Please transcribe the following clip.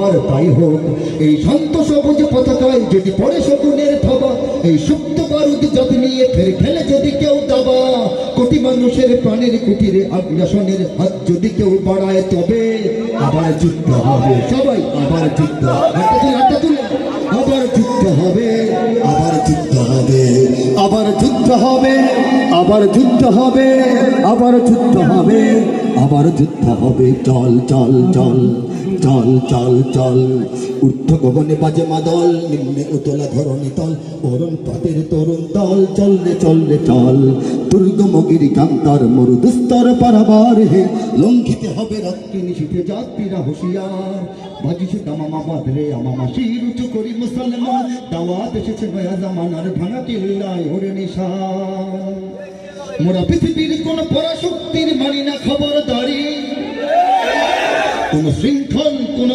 আর তাই হোক এই শান্ত সবুজ পতাকায় যদি পড়ে শকুনের থাবা, এই সুপ্ত বারুদ যত নিয়ে ফের খেলে যদি কেউ দাবা, কোটি মানুষের প্রাণের কুটিরে আগ্রাসনের হাত যদি কেউ বাড়ায়, তবে আবার যুদ্ধ হবে। সবাই আবার যুদ্ধ, আবার যুদ্ধ হবে, আবার যুদ্ধ হবে, আবার যুদ্ধ হবে, আবার যুদ্ধ হবে, আবার যুদ্ধ হবে, আবার যুদ্ধ হবে। চল চল চল চল চল চল, ঊর্ধ্ব গগনে বাজে মাদল, নিম্নে উতলা ধরণী তল, অরুণ পাতের তরুণ দল, চললে চললে চল। দুর্গম গিরি কান্তার মরু দুস্তর পারাবার হে, লঙ্ঘিতে হবে রাত্রি নিশীথে যাত্রীরা হুঁশিয়ার। বাজিছে দামামা বাদরে আমামা শির উঁচু করি মুসলমান, দাওয়াত এসেছে নয়া জামানার ভাঙা কিল্লায় ওরে নিশান। মোরা পৃথিবীর কোন পরাশক্তির মানি না খবরদারি, কোন শৃঙ্খল কোন